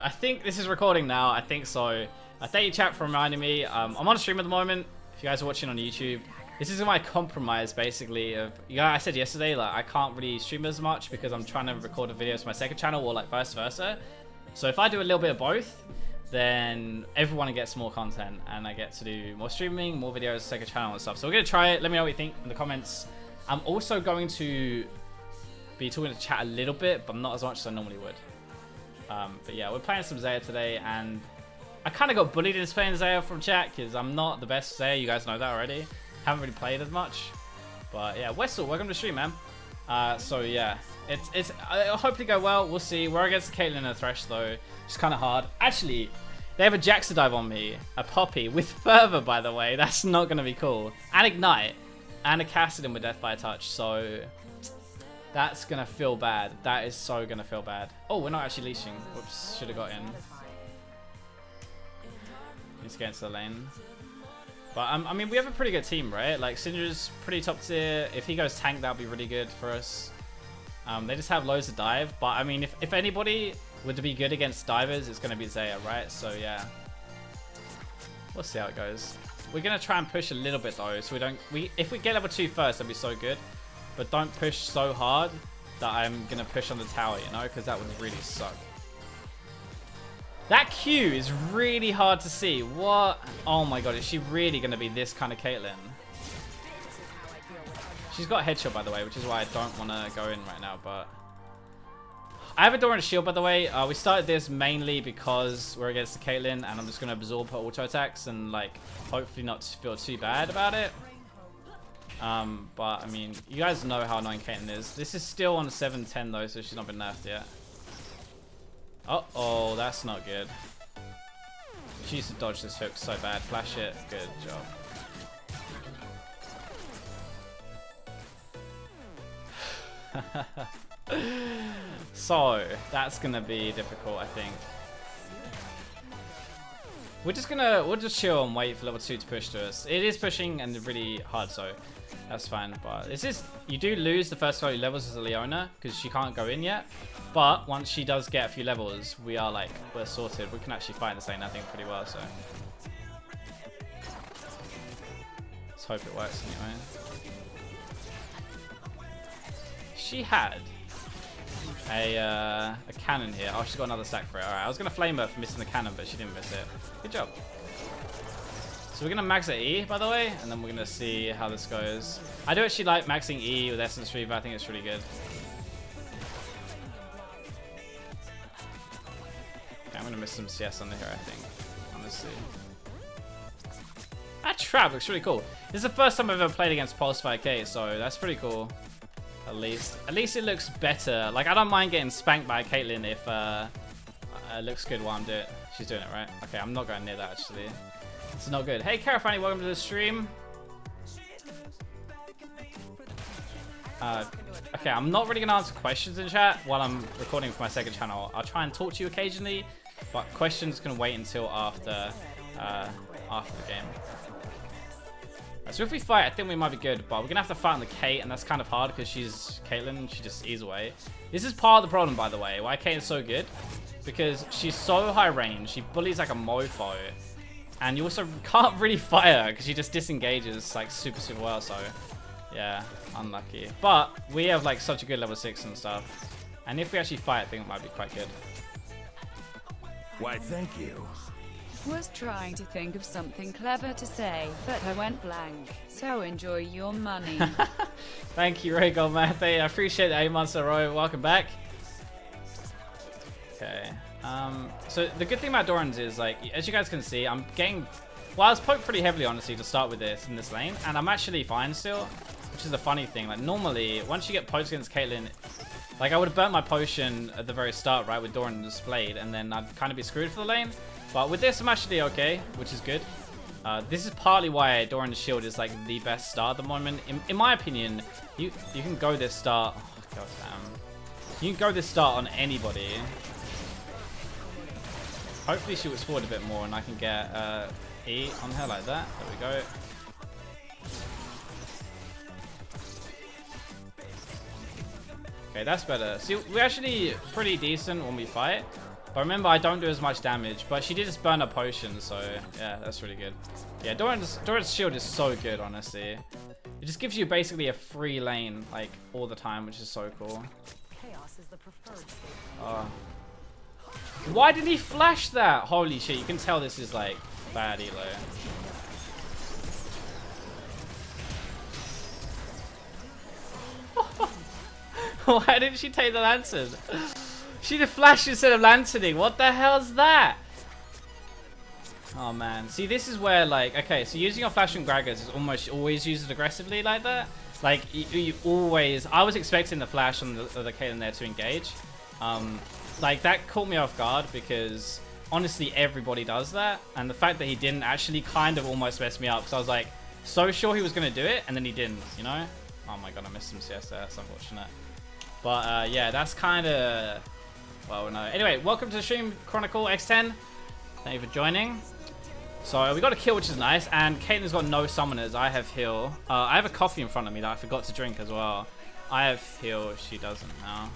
I think this is recording now. I think so. Thank you, chat, for reminding me. I'm on a stream at the moment. If you guys are watching on YouTube, this is my compromise, basically. Of I said yesterday, like I can't really stream as much because I'm trying to record the videos for my second channel, or like vice versa. So if I do a little bit of both, then everyone gets more content, and I get to do more streaming, more videos, second channel and stuff. So we're gonna try it. Let me know what you think in the comments. I'm also going to be talking to chat a little bit, but not as much as I normally would. But yeah, we're playing some XAYAH today, and I kind of got bullied into playing XAYAH from chat because I'm not the best XAYAH. You guys know that already. Haven't really played as much. But yeah, Wessel, welcome to the stream, man. So yeah, it'll hopefully go well. We'll see. We're against Caitlyn and a Thresh though. It's kind of hard. Actually, they have a Jaxa dive on me, a Poppy with Fervor, by the way. That's not gonna be cool. And Ignite, and a Cassidon with Death by Touch. So that's gonna feel bad. That is so gonna feel bad. Oh, we're not actually leashing. Whoops, should have got in. Need to get into the lane. But I mean, we have a pretty good team, right? Like Syndra's pretty top tier. If he goes tank, that'll be really good for us. They just have loads of dive. But I mean, if anybody would be good against divers, it's gonna be XAYAH, right? So yeah, we'll see how it goes. We're gonna try and push a little bit though, so if we get level 2 first, that'd be so good. But don't push so hard that I'm gonna push on the tower, you know, because that would really suck. That Q is really hard to see. What? Oh my god, is she really gonna be this kind of Caitlyn? She's got a headshot, by the way, which is why I don't want to go in right now. But I have a door and a shield, by the way. We started this mainly because we're against the Caitlyn, and I'm just gonna absorb her auto attacks and like hopefully not feel too bad about it. But I mean, you guys know how annoying Caitlyn is. This is still on 7-10 though, so she's not been nerfed yet. Oh, that's not good. She used to dodge this hook so bad. Flash it. Good job. So that's gonna be difficult, I think. We'll just chill and wait for level 2 to push to us. It is pushing and really hard, so that's fine. But it's just, you do lose the first few levels as a Leona because she can't go in yet. But once she does get a few levels, we're sorted. We can actually fight this lane, I think, pretty well. So let's hope it works anyway. She had a cannon here. Oh, she's got another stack for it. Alright, I was going to flame her for missing the cannon, but she didn't miss it. Good job. So we're going to max at E, by the way, and then we're going to see how this goes. I do actually like maxing E with Essence Reaver. I think it's really good. Okay, I'm going to miss some CS under here, I think. Honestly. That trap looks really cool. This is the first time I've ever played against Pulse 5K, so that's pretty cool. At least it looks better. Like, I don't mind getting spanked by Caitlyn if it looks good while I'm doing it. She's doing it, right? Okay, I'm not going near that, actually. It's not good. Hey, Carafani, welcome to the stream. Okay, I'm not really going to answer questions in chat while I'm recording for my second channel. I'll try and talk to you occasionally, but questions can wait until after the game. So if we fight, I think we might be good, but we're going to have to fight on the Kate, and that's kind of hard because she's Caitlyn. She just eats away. This is part of the problem, by the way, why Kate is so good, because she's so high range. She bullies like a mofo, and you also can't really fight her because she just disengages like super well. So yeah, unlucky. But we have like such a good level 6 and stuff, and if we actually fight, I think it might be quite good. Why, thank you. Was trying to think of something clever to say, but I went blank. So enjoy your money. Thank you, Ray Goldmathe. I appreciate it, A-Monster Roy. Welcome back. Okay. So the good thing about Doran's is, like, as you guys can see, I'm getting... Well, I was poked pretty heavily, honestly, to start with this in this lane, and I'm actually fine still, which is the funny thing. Like, normally, once you get poked against Caitlyn, like, I would have burnt my potion at the very start, right, with Doran displayed, and then I'd kind of be screwed for the lane. But with this, I'm actually okay, which is good. This is partly why Doran's shield is like the best start at the moment. In my opinion, you can go this start. Oh, God damn. You can go this start on anybody. Hopefully she was forward a bit more and I can get E on her like that. There we go. Okay, that's better. See, we're actually pretty decent when we fight. But remember, I don't do as much damage. But she did just burn a potion, so yeah, that's really good. Yeah, Doran's shield is so good, honestly. It just gives you basically a free lane, like, all the time, which is so cool. Chaos is the preferred state. Oh. Why did he flash that? Holy shit, you can tell this is, like, bad elo. Why didn't she take the lantern? She did flash instead of lanterning. What the hell is that? Oh man. See, this is where, like, okay, so using your flash and Gragas is almost always used aggressively like that. Like, you always... I was expecting the flash on the Caitlyn there to engage. Like, that caught me off guard because, honestly, everybody does that. And the fact that he didn't actually kind of almost messed me up because I was, like, so sure he was going to do it and then he didn't, you know? Oh my god, I missed some CS there. That's unfortunate. But, yeah, that's kind of... Well, no. Anyway, welcome to the stream, Chronicle X10. Thank you for joining. So, we got a kill, which is nice. And Caitlyn's got no summoners. I have heal. I have a coffee in front of me that I forgot to drink as well. I have heal. She doesn't now.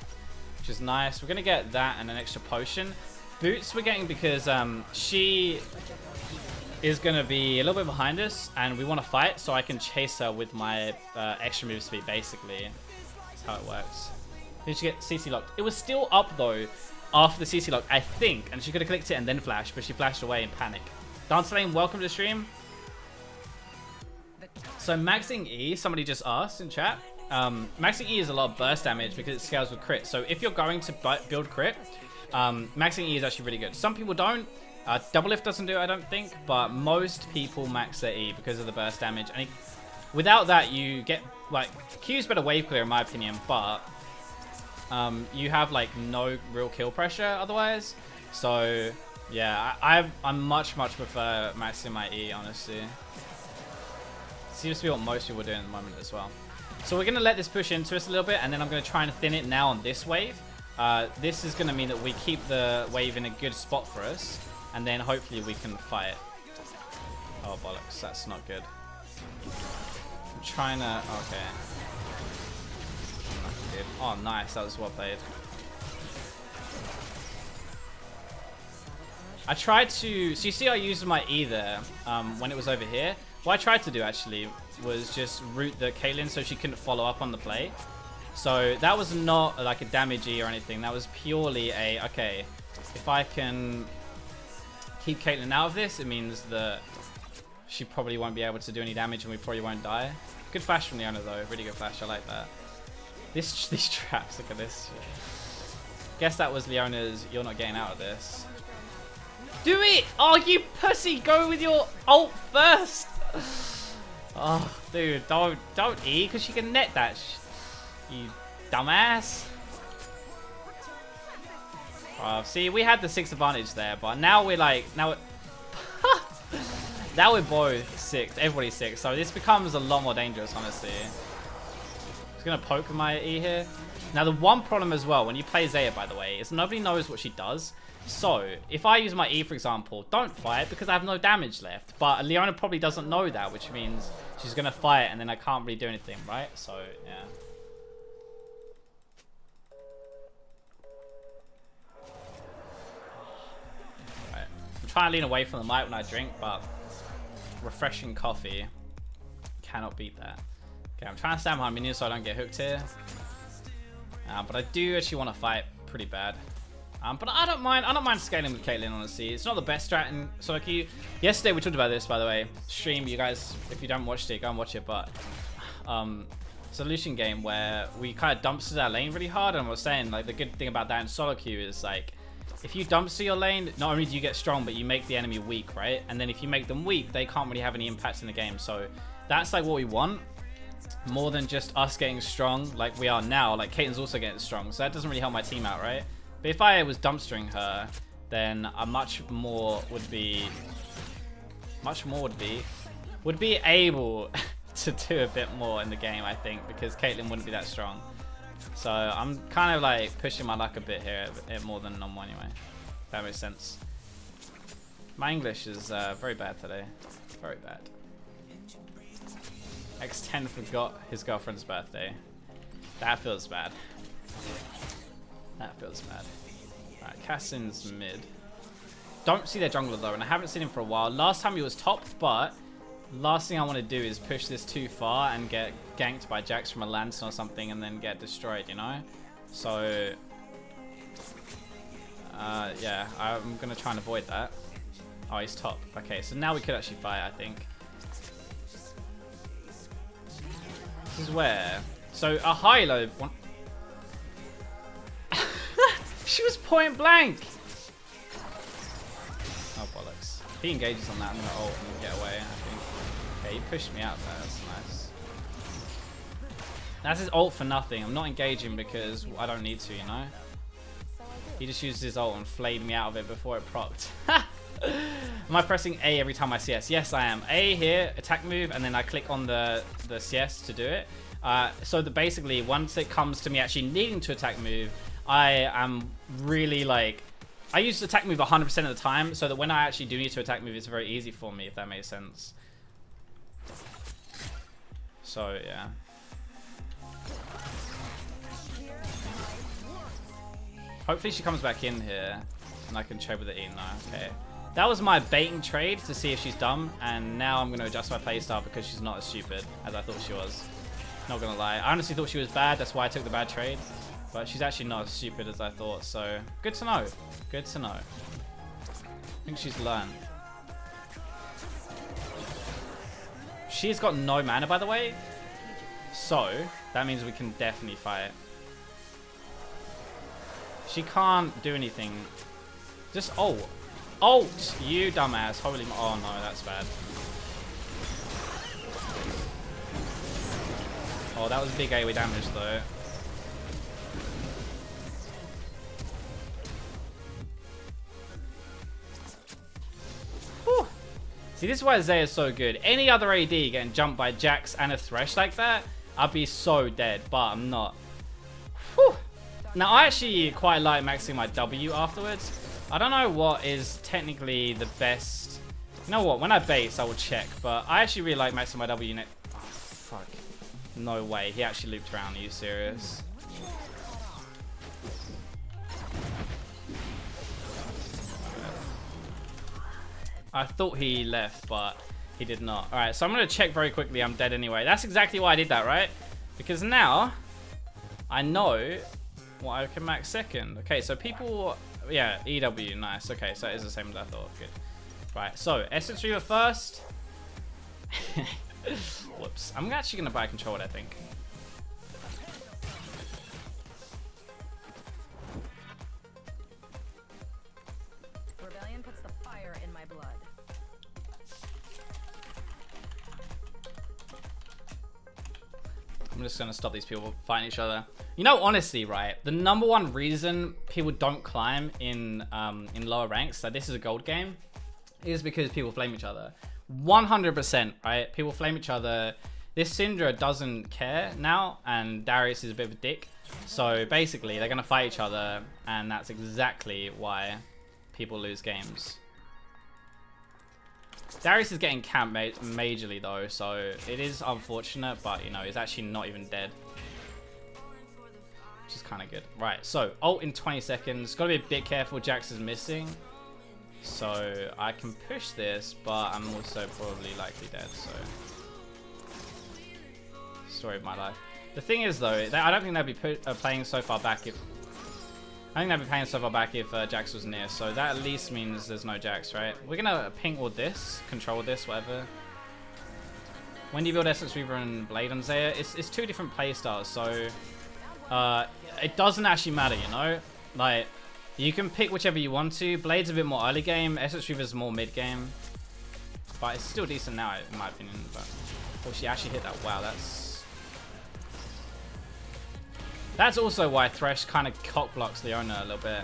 Which is nice. We're going to get that and an extra potion. Boots we're getting because she is going to be a little bit behind us. And we want to fight, so I can chase her with my extra move speed, basically. That's how it works. Did she get CC locked? It was still up, though, after the CC lock, I think. And she could have clicked it and then flashed, but she flashed away in panic. Dance Lane, welcome to the stream. So maxing E, somebody just asked in chat. Maxing E is a lot of burst damage because it scales with crit. So if you're going to build crit, maxing E is actually really good. Some people don't. Double Lift doesn't do it, I don't think. But most people max their E because of the burst damage. And without that, you get, like, Q's better wave clear in my opinion. But you have, like, no real kill pressure otherwise. So... yeah, I much prefer maxing my E, honestly. Seems to be what most people are doing at the moment as well. So we're going to let this push into us a little bit, and then I'm going to try and thin it now on this wave. This is going to mean that we keep the wave in a good spot for us, and then hopefully we can fight. Oh, bollocks, that's not good. I'm trying to... okay. Oh, nice, that was well played. I tried to... so you see I used my E there when it was over here. What I tried to do, actually, was just root the Caitlyn so she couldn't follow up on the play. So that was not like a damage E or anything. That was purely a, okay, if I can keep Caitlyn out of this, it means that she probably won't be able to do any damage and we probably won't die. Good flash from Leona, though. Really good flash. I like that. These traps, look at this. Guess that was Leona's, you're not getting out of this. Do it! Oh, you pussy! Go with your ult first! Oh, dude, don't E, because you can net that, you dumbass. See, we had the 6 advantage there, but now we're like, now we're both 6, everybody's 6, so this becomes a lot more dangerous, honestly. Just gonna poke my E here. Now, the one problem as well, when you play XAYAH, by the way, is nobody knows what she does. So, if I use my E, for example, don't fight because I have no damage left. But Leona probably doesn't know that, which means she's going to fight and then I can't really do anything, right? So, yeah. Right. I'm trying to lean away from the mic when I drink, but refreshing coffee cannot beat that. Okay, I'm trying to stand behind minions so I don't get hooked here. But I do actually want to fight pretty bad. But I don't mind scaling with Caitlyn, honestly. It's not the best strat in solo queue. Yesterday we talked about this, by the way. Stream, you guys, if you don't watch it, go and watch it. But it's a Lucian game where we kind of dumpster our lane really hard. And I was saying, like, the good thing about that in solo queue is, like, if you dumpster your lane, not only do you get strong, but you make the enemy weak, right? And then if you make them weak, they can't really have any impact in the game. So that's, like, what we want. More than just us getting strong like we are now. Like, Caitlyn's also getting strong. So that doesn't really help my team out, right? But if I was dumpstering her, then a much more would be able to do a bit more in the game, I think, because Caitlyn wouldn't be that strong. So I'm kind of like pushing my luck a bit here, more than normal anyway. If that makes sense. My English is very bad today. Very bad. X10 forgot his girlfriend's birthday. That feels bad. That feels bad. Alright, Cassin's mid. Don't see their jungler though, and I haven't seen him for a while. Last time he was top, but last thing I want to do is push this too far and get ganked by Jax from a Lantern or something and then get destroyed, you know? So, yeah, I'm going to try and avoid that. Oh, he's top. Okay, so now we could actually fight, I think. This is where... So, a high-low... She was point blank! Oh, bollocks. If he engages on that, I'm going to ult and get away, I think. Okay, he pushed me out there. That's nice. That's his ult for nothing. I'm not engaging because I don't need to, you know? He just used his ult and flayed me out of it before it procced. Am I pressing A every time I CS? Yes, I am. A here, attack move, and then I click on the CS to do it. So that basically, once it comes to me actually needing to attack move, I am really like... I use the attack move 100% of the time, so that when I actually do need to attack move, it's very easy for me, if that makes sense. So, yeah. Hopefully she comes back in here, and I can trade with the E. No, okay. That was my baiting trade to see if she's dumb, and now I'm going to adjust my playstyle because she's not as stupid as I thought she was. Not going to lie. I honestly thought she was bad, that's why I took the bad trade. But she's actually not as stupid as I thought, so good to know. Good to know. I think she's learned. She's got no mana, by the way. So, that means we can definitely fight. She can't do anything. Just ult. Ult! You dumbass. Holy... Oh no, that's bad. Oh, that was big AoE damage though. Whew. See, this is why XAYAH is so good. Any other AD getting jumped by Jax and a Thresh like that, I'd be so dead, but I'm not. Whew. Now, I actually quite like maxing my W afterwards. I don't know what is technically the best. You know what? When I base, I will check, but I actually really like maxing my W unit. Oh, fuck. No way. He actually looped around. Are you serious? I thought he left, but he did not. Alright, so I'm going to check very quickly. I'm dead anyway. That's exactly why I did that, right? Because now I know what I can max second. Okay, so people... Yeah, EW. Nice. Okay, so it is the same as I thought. Good. Right, so Essence Reaver first. Whoops. I'm actually going to buy Control, I think. Rebellion puts the fire in my blood. I'm just going to stop these people fighting each other. You know, honestly, right? The number one reason people don't climb in lower ranks, like this is a gold game, is because people flame each other. 100%, right? People flame each other. This Syndra doesn't care now, and Darius is a bit of a dick. So basically, they're going to fight each other, and that's exactly why people lose games. Darius is getting camped majorly though, so it is unfortunate, but you know, he's actually not even dead. Which is kind of good. Right, so ult in 20 seconds. Got to be a bit careful, Jax is missing. So I can push this, but I'm also probably likely dead, so... Story of my life. The thing is though, I don't think they'd be playing so far back if... I think they'd be playing so far back if Jax was near, so that at least means there's no Jax, right? We're gonna ping all this, control this, whatever. When do you build Essence Reaver and Blade on XAYAH? It's two different playstyles, so... it doesn't actually matter, you know? Like, you can pick whichever you want to. Blade's a bit more early game, Essence Reaver's more mid game. But it's still decent now, in my opinion. But oh, she actually hit that. Wow, that's also why Thresh kind of cock blocks Leona a little bit.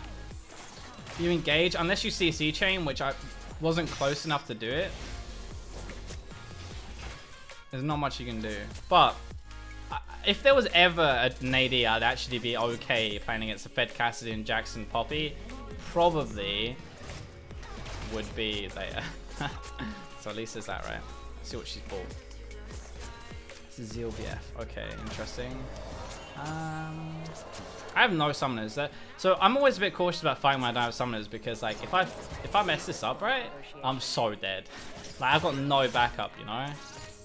You engage, unless you CC chain, which I wasn't close enough to do it. There's not much you can do. But if there was ever an AD I'd actually be okay playing against the Fed Cassidy and Jackson Poppy, probably would be there. So at least there's that, right? Let's see what she's bought. This is ZLBF. Okay, interesting. I have no summoners. So I'm always a bit cautious about fighting when I don't have summoners because like if I mess this up, right, I'm so dead. Like I've got no backup, you know.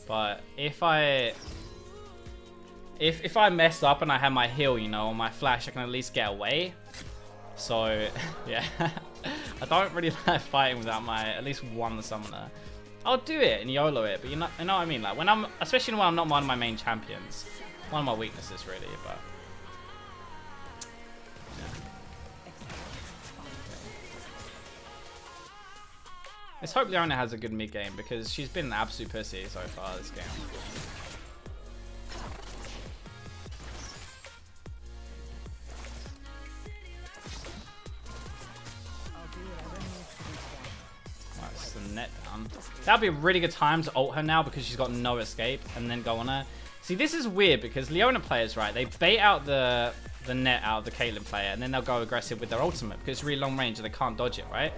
But if I mess up and I have my heal, you know, or my flash, I can at least get away. So yeah, I don't really like fighting without my at least one summoner. I'll do it and YOLO it, but you know what I mean. Like when especially when I'm not one of my main champions, one of my weaknesses really. But let's hope Leona has a good mid game because she's been an absolute pussy so far this game. Right, it's the net down. That'll be a really good time to ult her now because she's got no escape and then go on her. See, this is weird because Leona players, right, they bait out the net out of the Caitlyn player and then they'll go aggressive with their ultimate because it's really long range and they can't dodge it, right?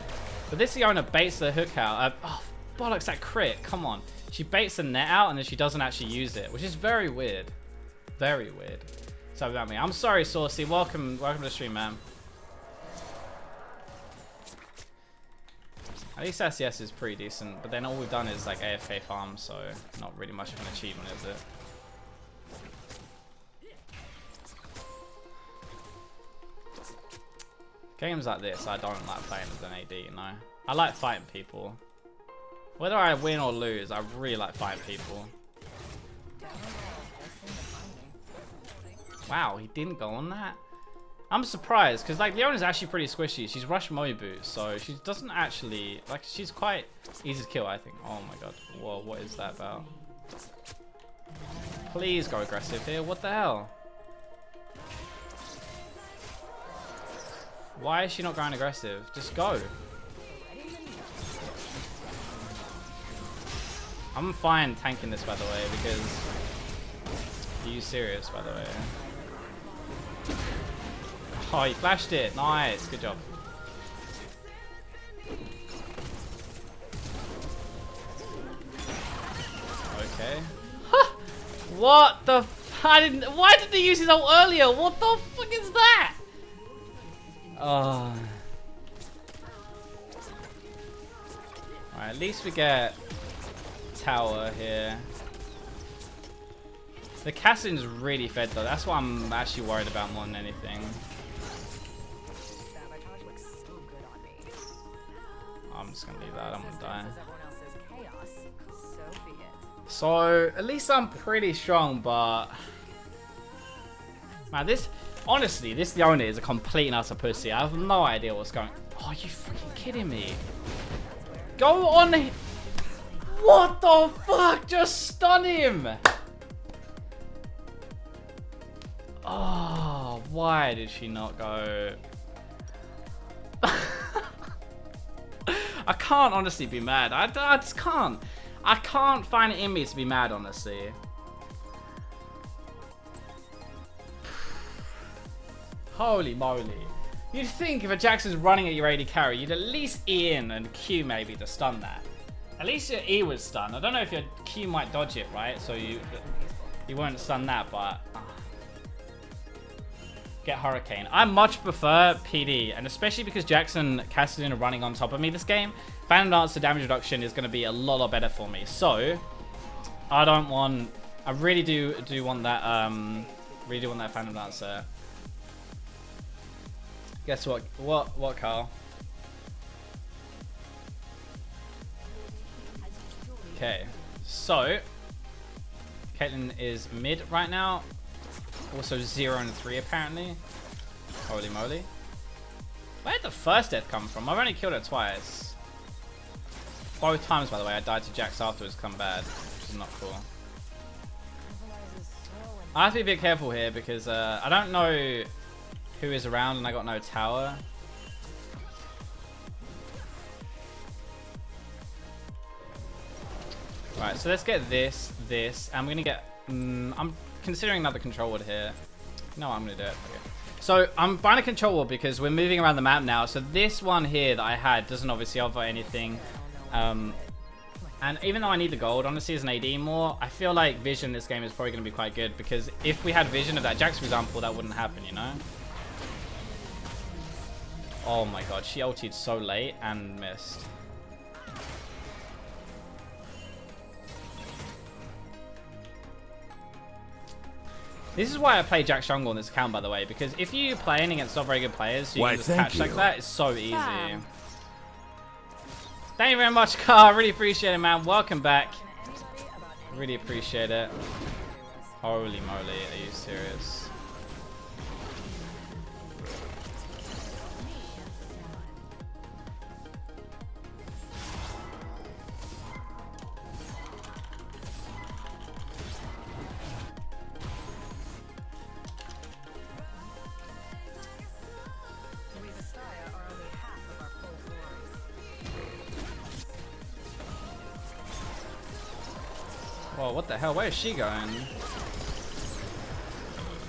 But this Leona baits the hook out. Oh, bollocks, that crit. Come on. She baits the net out and then she doesn't actually use it, which is very weird. Very weird. So about me. I'm sorry, Saucy. Welcome to the stream, man. At least SCS is pretty decent, but then all we've done is like AFK farm, so not really much of an achievement, is it? Games like this, I don't like playing as an AD, you know? I like fighting people. Whether I win or lose, I really like fighting people. Wow, he didn't go on that? I'm surprised, because like Leona's actually pretty squishy. She's rush Moe boots, so she doesn't actually, like she's quite easy to kill, I think. Oh my god, whoa, what is that about? Please go aggressive here, what the hell? Why is she not going aggressive? Just go. I'm fine tanking this, by the way, because... Are you serious, by the way? Oh, he flashed it. Nice. Good job. Okay. What the f... Why didn't he use his ult earlier? What the fuck is that? Oh. Alright, at least we get tower here. The Cassin's really fed though. That's what I'm actually worried about more than anything. I'm just gonna leave that. I'm gonna die. So at least I'm pretty strong, but man, this honestly, this Leona is a complete and utter pussy. I have no idea what's going. Oh, you freaking kidding me? Go on. What the fuck? Just stun him. Oh, why did she not go? I can't honestly be mad. I just can't. I can't find it in me to be mad, honestly. Holy moly. You'd think if a Jackson's running at your AD carry, you'd at least E in and Q maybe to stun that. At least your E would stun. I don't know if your Q might dodge it, right? So you won't stun that, but... Get Hurricane. I much prefer PD, and especially because Jackson, Cassidy are running on top of me this game, Phantom Dancer damage reduction is going to be a lot better for me. So, I don't want... I really do want that, really do want that Phantom Dancer. Guess what? What, Carl? Okay, so Caitlyn is mid right now. Also 0 and 3 apparently. Holy moly. Where did the first death come from? I've only killed her twice. Both times, by the way, I died to Jax afterwards, come bad, which is not cool. I have to be a bit careful here because I don't know who is around and I got no tower. Right, so let's get this, and we're gonna get. I'm considering another control ward here. No, I'm gonna do it. Okay. So I'm buying a control ward because we're moving around the map now. So this one here that I had doesn't obviously offer anything. And even though I need the gold, honestly, as an AD more, I feel like vision in this game is probably gonna be quite good because if we had vision of that Jax, for example, that wouldn't happen, you know. Oh my god, she ultied so late and missed. This is why I play Jack Jungle on this account, by the way, because if you playing against not very good players, you can just catch like that. It's so easy. Bam. Thank you very much, Carl. Really appreciate it, man. Welcome back. Really appreciate it. Holy moly, are you serious? We the XAYAH are only half of our full glories. Whoa, what the hell? Where is she going?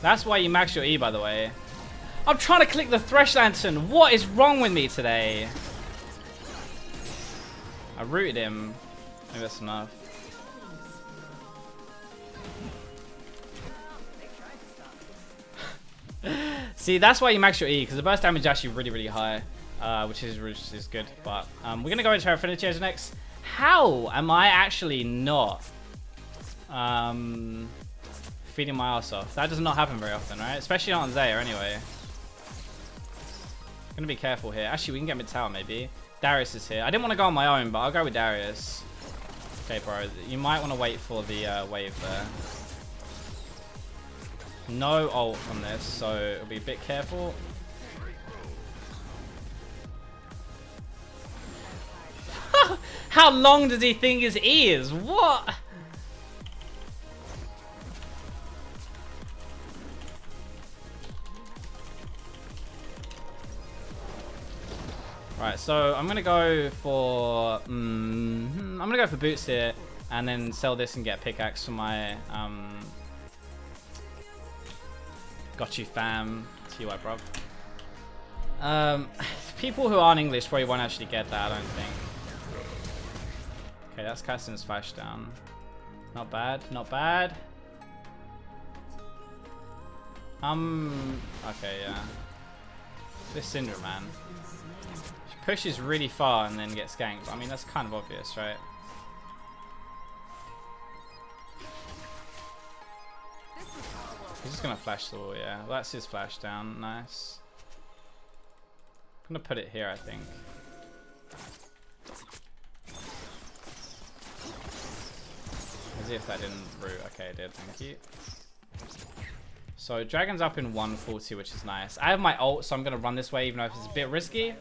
That's why you max your E, by the way. I'm trying to click the Thresh Lantern. What is wrong with me today? I rooted him. Maybe that's enough. See, that's why you max your E, because the burst damage is actually really, really high, which is good. But we're going to go into our Affinity Edge next. How am I actually not feeding my ass off? That does not happen very often, right? Especially not on XAYAH anyway. Gonna be careful here. Actually, we can get mid tower maybe. Darius is here. I didn't want to go on my own, but I'll go with Darius. Okay, bro. You might want to wait for the wave there. No ult on this, so be a bit careful. How long does he think his E is? What? Right, so I'm gonna go for I'm gonna go for boots here, and then sell this and get a pickaxe for my got you fam. TY bruv. People who aren't English probably won't actually get that, I don't think. Okay, that's casting his flash down. Not bad, not bad. Okay, yeah. This Syndra, man. She pushes really far and then gets ganked. I mean, that's kind of obvious, right? He's just gonna flash the wall, yeah. Well, that's his flash down. Nice. I'm gonna put it here, I think. As if that didn't root. Okay, it did. Thank you. So Dragon's up in 140, which is nice. I have my ult, so I'm gonna run this way, even though it's a bit risky.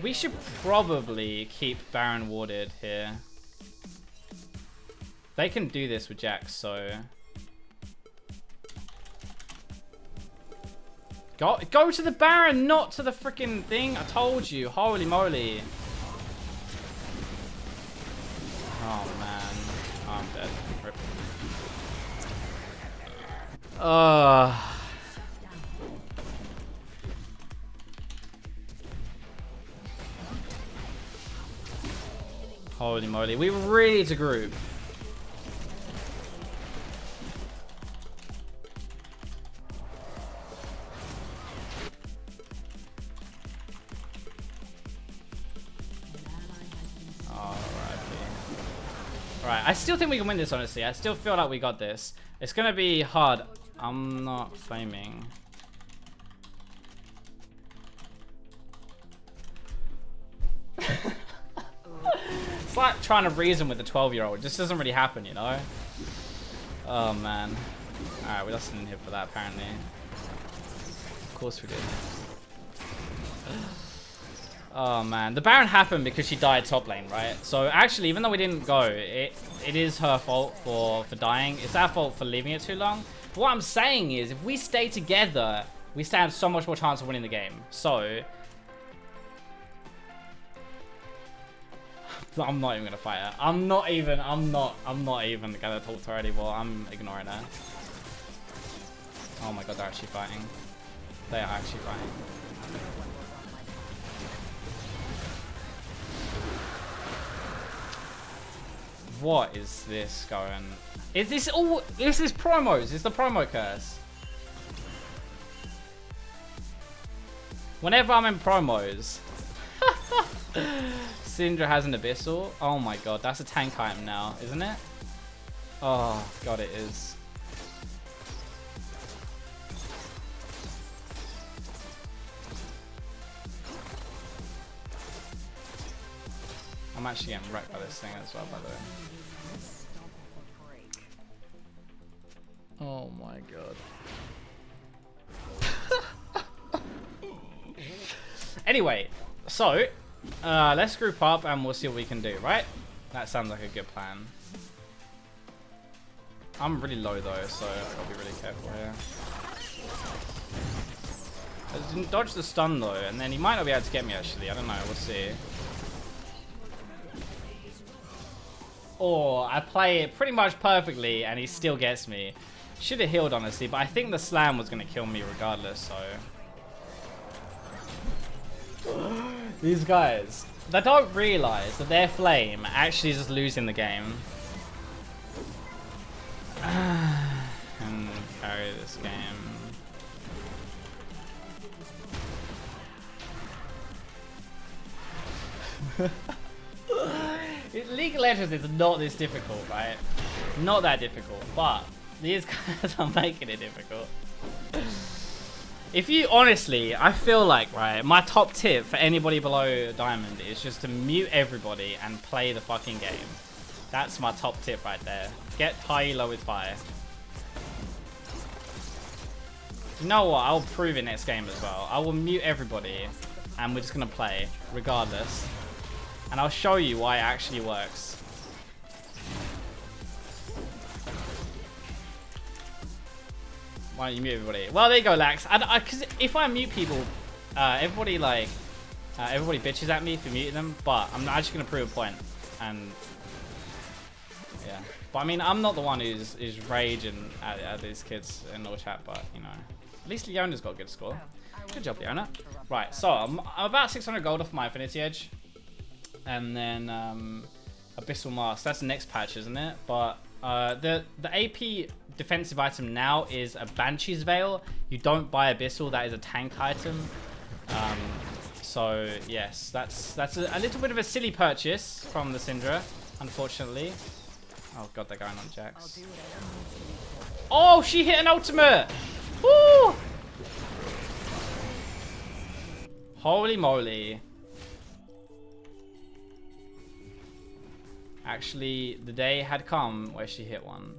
We should probably keep Baron warded here. They can do this with Jax, so go to the Baron, not to the freaking thing. I told you. Holy moly. Oh man. Oh, I'm dead. Rip. Holy moly. We really need to group. Alright, I still think we can win this, honestly. I still feel like we got this. It's gonna be hard. I'm not flaming. It's like trying to reason with a 12-year-old. It just doesn't really happen, you know? Oh, man. Alright, we lost in here for that, apparently. Of course we did. Oh man, the Baron happened because she died top lane, right? So actually, even though we didn't go, it is her fault for dying. It's our fault for leaving it too long. But what I'm saying is, if we stay together, we stand so much more chance of winning the game. So I'm not even gonna fight her. I'm not even gonna talk to her anymore. I'm ignoring her. Oh my god, they're actually fighting. They are actually fighting. What is this going? Is this all? This is promos. It's the promo curse. Whenever I'm in promos. Syndra has an Abyssal. Oh my god, that's a tank item now, isn't it? Oh god, it is. I'm actually getting wrecked by this thing as well, by the way. Oh my god. Anyway, so let's group up and we'll see what we can do, right? That sounds like a good plan. I'm really low though, so I've got to be really careful here. I didn't dodge the stun though, and then he might not be able to get me actually. I don't know, we'll see. Or I play it pretty much perfectly and he still gets me. Should have healed honestly, but I think the slam was going to kill me regardless, so. These guys, they don't realize that their flame actually is just losing the game. And carry this game. League of Legends is not this difficult, right? Not that difficult, but these guys are making it difficult. If you honestly, I feel like, right, my top tip for anybody below Diamond is just to mute everybody and play the fucking game. That's my top tip right there. Get high low with fire. You know what? I'll prove it next game as well. I will mute everybody and we're just gonna play regardless. And I'll show you why it actually works. Why don't you mute everybody? Well, there you go, Lax. Because if I mute people, everybody bitches at me for muting them. But I'm actually gonna prove a point. And yeah, but I mean, I'm not the one who's raging at these kids in all chat. But you know, at least Leona's got a good score. Good job, Leona. Right, so I'm about 600 gold off my Affinity Edge. And then Abyssal Mask. That's the next patch, isn't it? But the AP defensive item now is a Banshee's Veil. You don't buy Abyssal. That is a tank item. So yes, that's a little bit of a silly purchase from the Syndra, unfortunately. Oh god, they're going on Jax. Oh, she hit an ultimate! Woo! Holy moly. Actually, the day had come where she hit one.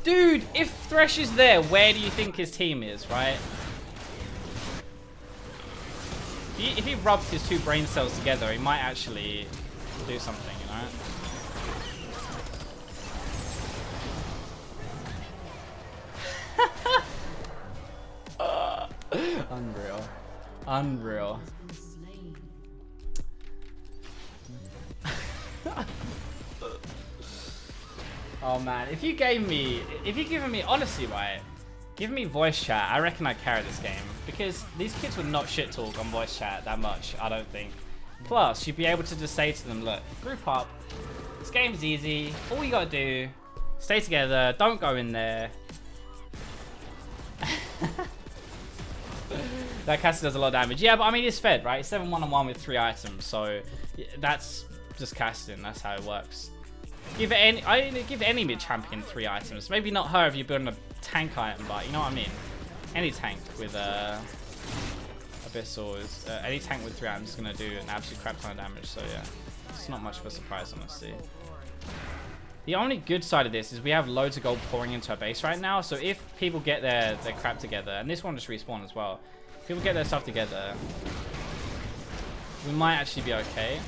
Dude, if Thresh is there, where do you think his team is, right? If he rubbed his two brain cells together, he might actually do something, you know? Unreal. Unreal. Oh man, if you've given me, honestly, right, give me voice chat, I reckon I'd carry this game. Because these kids would not shit talk on voice chat that much, I don't think. Plus, you'd be able to just say to them, look, group up, this game's easy, all you gotta do, stay together, don't go in there. That Cassie does a lot of damage. Yeah, but I mean, it's fed, right? It's 7 1-on-1 with 3 items, so that's just casting, that's how it works. Give any mid champion 3 items. Maybe not her if you're building a tank item, but you know what I mean. Any tank with Abyssal is any tank with 3 items is gonna do an absolute crap ton of damage. So yeah, it's not much of a surprise, honestly. The only good side of this is we have loads of gold pouring into our base right now. So if people get their crap together, and this one just respawned as well, if people get their stuff together, we might actually be okay.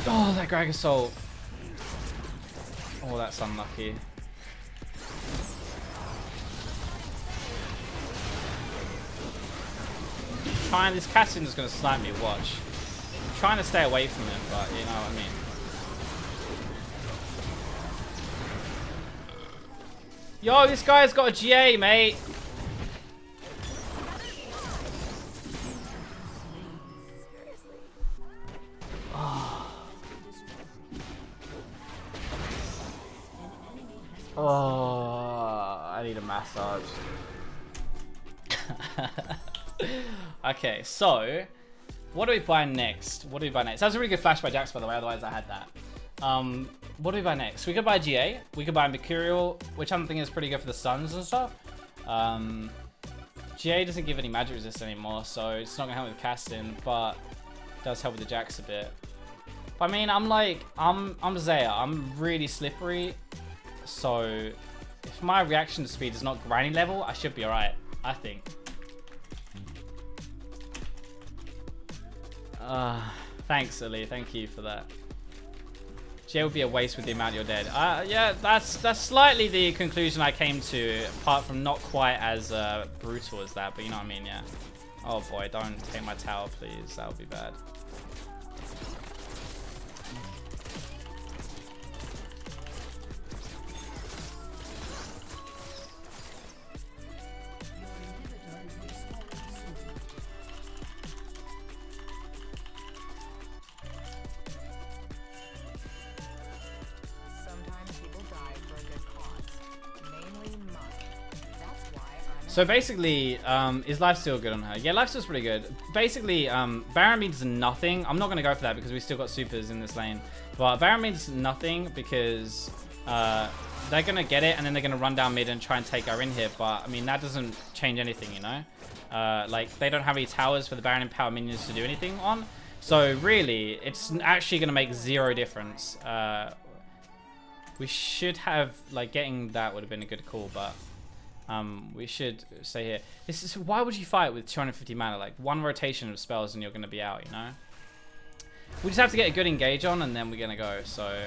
Oh, that Greg Assault. Oh, that's unlucky. This Cassian is going to snipe me, watch. I'm trying to stay away from him, but you know what I mean. Yo, this guy's got a GA, mate. Oh, I need a massage. Okay, so what do we buy next? What do we buy next? That was a really good flash by Jax, by the way. Otherwise, I had that. What do we buy next? We could buy GA. We could buy Mercurial, which I think is pretty good for the stuns and stuff. GA doesn't give any magic resist anymore, so it's not gonna help with casting, but it does help with the Jax a bit. But I mean, I'm XAYAH. I'm really slippery, so if my reaction speed is not grinding level, I should be alright, I think. Thanks, Ali. Thank you for that. GA would be a waste with the amount you're dead. Yeah, that's slightly the conclusion I came to, apart from not quite as brutal as that, but you know what I mean, yeah. Oh boy, don't take my tower, please. That would be bad. So basically, is life steal good on her? Yeah, life steal's pretty good. Basically, Baron means nothing. I'm not going to go for that because we still got supers in this lane. But Baron means nothing because they're going to get it and then they're going to run down mid and try and take our in here. But, I mean, that doesn't change anything, you know? Like, they don't have any towers for the Baron and power minions to do anything on. So, really, it's actually going to make zero difference. We should have, like, getting that would have been a good call, but... we should stay here. This is why would you fight with 250 mana? Like one rotation of spells and you're gonna be out, you know? We just have to get a good engage on and then we're gonna go, so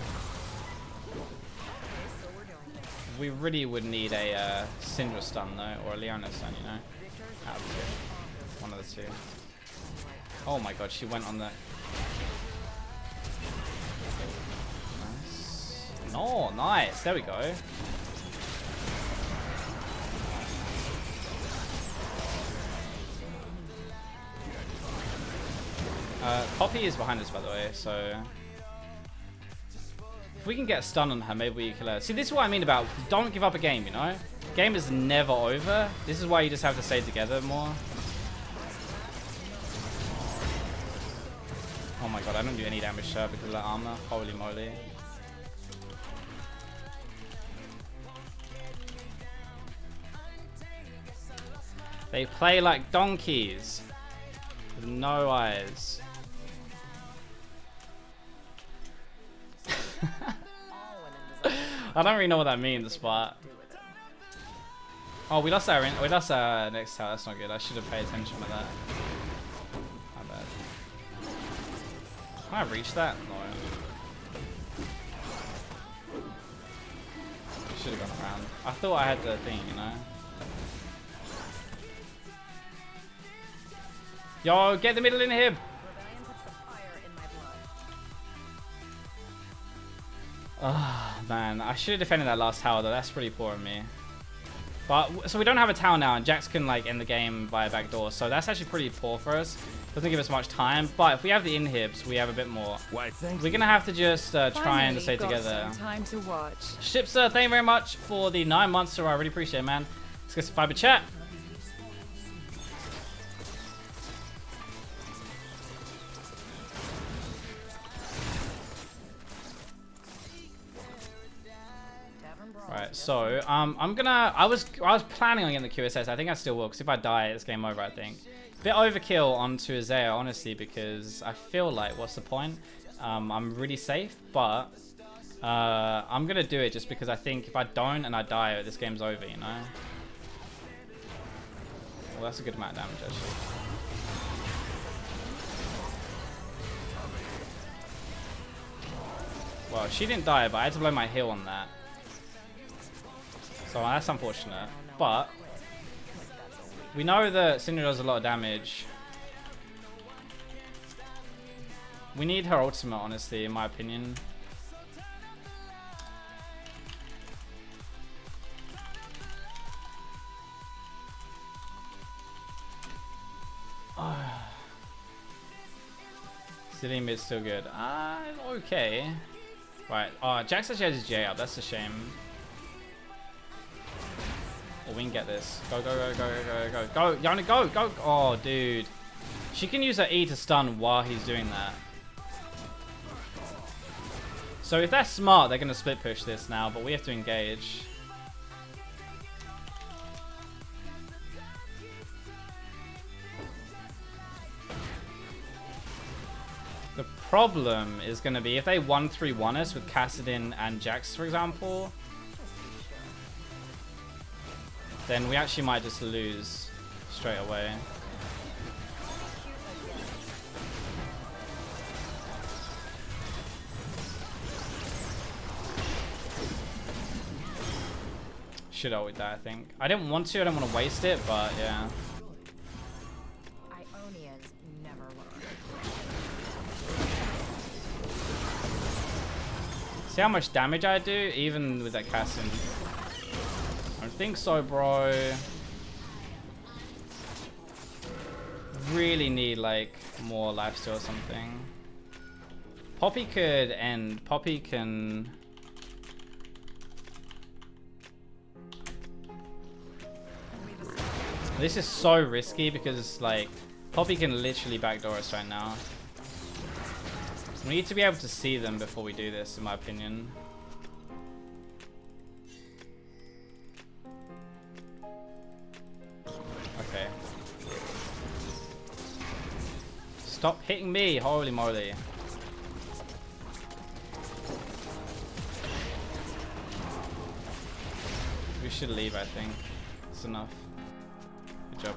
we really would need a Syndra stun though, or a Leona stun, you know? Out of two. One of the two. Oh my god, she went on the nice. Oh nice, there we go. Poppy is behind us, by the way, so... If we can get a stun on her, maybe we kill her. See, this is what I mean about don't give up a game, you know? Game is never over. This is why you just have to stay together more. Oh my god, I don't do any damage to her because of that armor. Holy moly. They play like donkeys. With no eyes. I don't really know what that means, but oh, we lost our next tower. That's not good. I should have paid attention to that. My bad. Can I reach that? No. Should have gone around. I thought I had the thing, you know. Yo, get the middle in here. Oh, man. I should have defended that last tower, though. That's pretty poor of me. But, so we don't have a tower now, and Jax can, like, end the game via backdoor. So that's actually pretty poor for us. Doesn't give us much time. But if we have the inhibs, we have a bit more. We're going to have to just try and stay together. Time to watch. Shipser, thank you very much for the 9 months. I really appreciate it, man. Let's get some fiber chat. Right, so I was planning on getting the QSS. I think I still will, because if I die, it's game over, I think. Bit overkill onto XAYAH, honestly, because I feel like, what's the point? I'm really safe, but I'm gonna do it just because I think if I don't and I die, this game's over, you know? Well, that's a good amount of damage, actually. Well, she didn't die, but I had to blow my heal on that. So that's unfortunate, but we know that Syndra does a lot of damage. We need her ultimate, honestly, in my opinion. City mid's still good. Okay. Right. Jax actually has his J up. That's a shame. Oh, we can get this. Go, go, go, go, go, go, go. Yana, go, go. Oh, dude. She can use her E to stun while he's doing that. So if they're smart, they're going to split push this now, but we have to engage. The problem is going to be if they 1-3-1 us with Kassadin and Jax, for example, then we actually might just lose straight away. Should ult that, I think. I didn't want to, I don't want to waste it, but yeah. Ionians never learn. See how much damage I do, even with that Kassadin? I don't think so, bro. Really need like more lifesteal or something. Poppy could end. Poppy can. This is so risky because like Poppy can literally backdoor us right now. We need to be able to see them before we do this, in my opinion. Okay. Stop hitting me, holy moly. We should leave, I think. It's enough. Good job.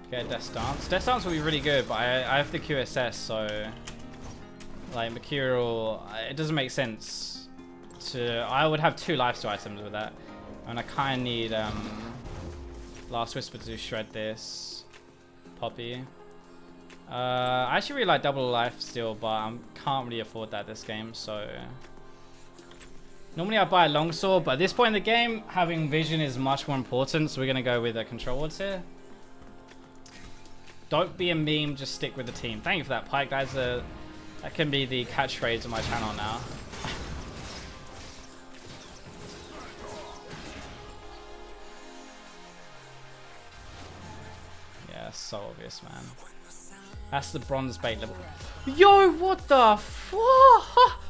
Okay, Death Stance. Death Stance will be really good, but I have the QSS, so like Mercurial, it doesn't make sense to. I would have 2 lifesteal items with that, and I kind of need Last Whisper to shred this Poppy. I actually really like double life still, but I can't really afford that this game, so normally I buy a longsword, but at this point in the game, having vision is much more important, so we're gonna go with a control wards here. Don't be a meme, just stick with the team. Thank you for that, Pike, guys. That can be the catchphrase of my channel now. Yeah, so obvious, man. That's the bronze bait level. Yo, what the fuck?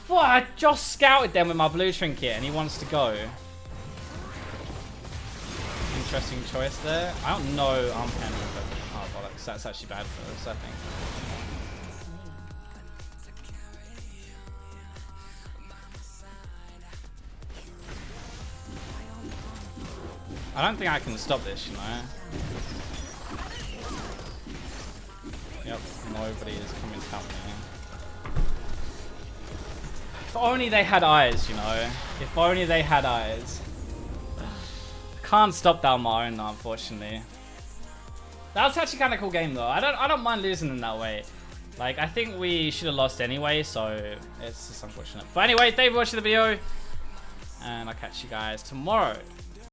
What? I just scouted them with my blue trinket and he wants to go. Interesting choice there. I don't know Armpen, but oh bollocks, that's actually bad for us, I think. I don't think I can stop this, you know. Yep, nobody is coming to help me. If only they had eyes, you know. If only they had eyes. Can't stop that on my own, unfortunately. That was actually kind of cool game though. I don't mind losing in that way. Like, I think we should have lost anyway, so it's just unfortunate. But anyway, thank you for watching the video, and I'll catch you guys tomorrow.